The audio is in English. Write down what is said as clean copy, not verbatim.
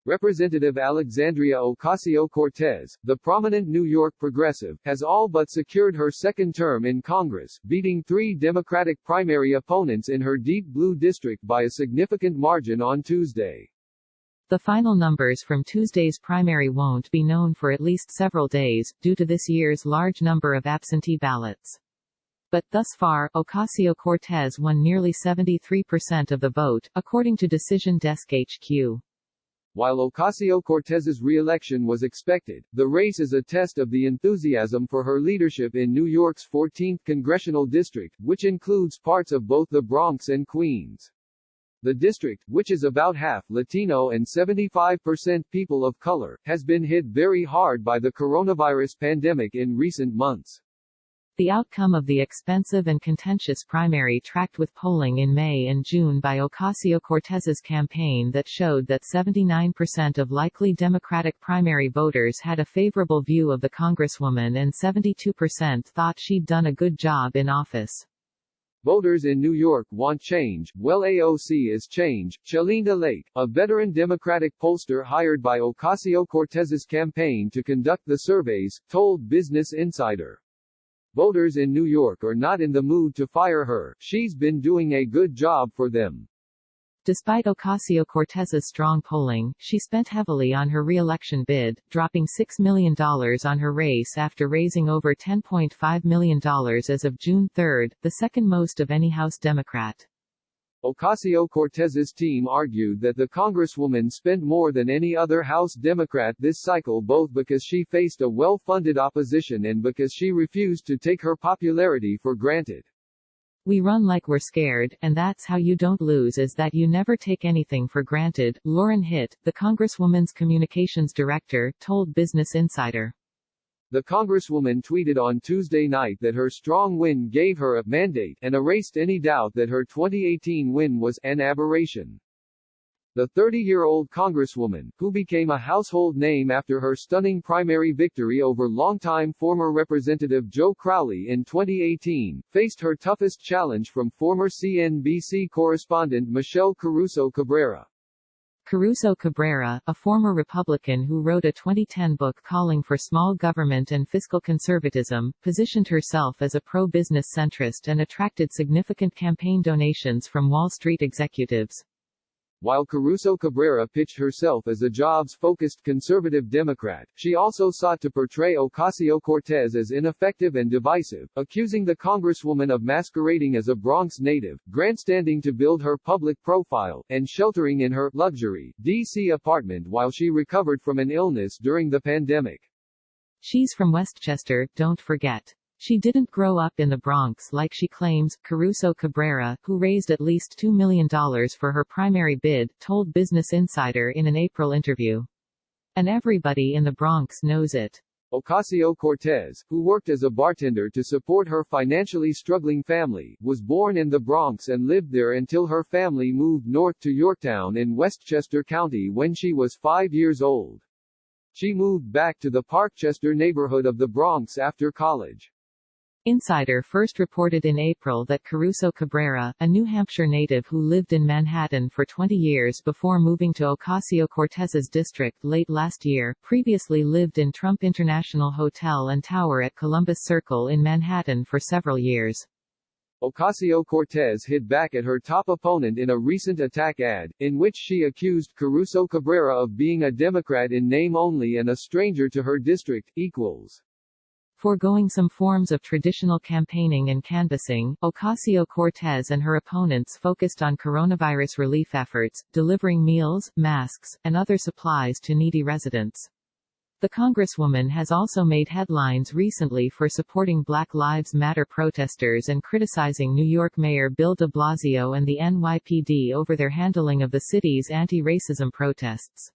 Representative Alexandria Ocasio-Cortez, the prominent New York progressive, has all but secured her second term in Congress, beating three Democratic primary opponents in her deep blue district by a significant margin on Tuesday. The final numbers from Tuesday's primary won't be known for at least several days, due to this year's large number of absentee ballots. But, thus far, Ocasio-Cortez won nearly 73% of the vote, according to Decision Desk HQ. While Ocasio-Cortez's re-election was expected, the race is a test of the enthusiasm for her leadership in New York's 14th congressional district, which includes parts of both the Bronx and Queens. The district, which is about half Latino and 75% people of color, has been hit very hard by the coronavirus pandemic in recent months. The outcome of the expensive and contentious primary tracked with polling in May and June by Ocasio-Cortez's campaign that showed that 79% of likely Democratic primary voters had a favorable view of the Congresswoman and 72% thought she'd done a good job in office. Voters in New York want change. Well, AOC is change. Chelinda Lake, a veteran Democratic pollster hired by Ocasio-Cortez's campaign to conduct the surveys, told Business Insider. Voters in New York are not in the mood to fire her. She's been doing a good job for them. Despite Ocasio-Cortez's strong polling, she spent heavily on her re-election bid, dropping $6 million on her race after raising over $10.5 million as of June 3, the second most of any House Democrat. Ocasio-Cortez's team argued that the Congresswoman spent more than any other House Democrat this cycle, both because she faced a well-funded opposition and because she refused to take her popularity for granted. "We run like we're scared, and that's how you don't lose, is that you never take anything for granted," Lauren Hitt, the Congresswoman's communications director, told Business Insider. The Congresswoman tweeted on Tuesday night that her strong win gave her a mandate and erased any doubt that her 2018 win was an aberration. The 30-year-old Congresswoman, who became a household name after her stunning primary victory over longtime former Representative Joe Crowley in 2018, faced her toughest challenge from former CNBC correspondent Michelle Caruso-Cabrera. Caruso-Cabrera, a former Republican who wrote a 2010 book calling for small government and fiscal conservatism, positioned herself as a pro-business centrist and attracted significant campaign donations from Wall Street executives. While Caruso-Cabrera pitched herself as a jobs-focused conservative Democrat, she also sought to portray Ocasio-Cortez as ineffective and divisive, accusing the Congresswoman of masquerading as a Bronx native, grandstanding to build her public profile, and sheltering in her luxury D.C. apartment while she recovered from an illness during the pandemic. "She's from Westchester, don't forget. She didn't grow up in the Bronx like she claims," Caruso-Cabrera, who raised at least $2 million for her primary bid, told Business Insider in an April interview. "And everybody in the Bronx knows it." Ocasio-Cortez, who worked as a bartender to support her financially struggling family, was born in the Bronx and lived there until her family moved north to Yorktown in Westchester County when she was 5 years old. She moved back to the Parkchester neighborhood of the Bronx after college. Insider first reported in April that Caruso-Cabrera, a New Hampshire native who lived in Manhattan for 20 years before moving to Ocasio-Cortez's district late last year, previously lived in Trump International Hotel and Tower at Columbus Circle in Manhattan for several years. Ocasio-Cortez hit back at her top opponent in a recent attack ad, in which she accused Caruso-Cabrera of being a Democrat in name only and a stranger to her district, equals. Foregoing some forms of traditional campaigning and canvassing, Ocasio-Cortez and her opponents focused on coronavirus relief efforts, delivering meals, masks, and other supplies to needy residents. The Congresswoman has also made headlines recently for supporting Black Lives Matter protesters and criticizing New York Mayor Bill de Blasio and the NYPD over their handling of the city's anti-racism protests.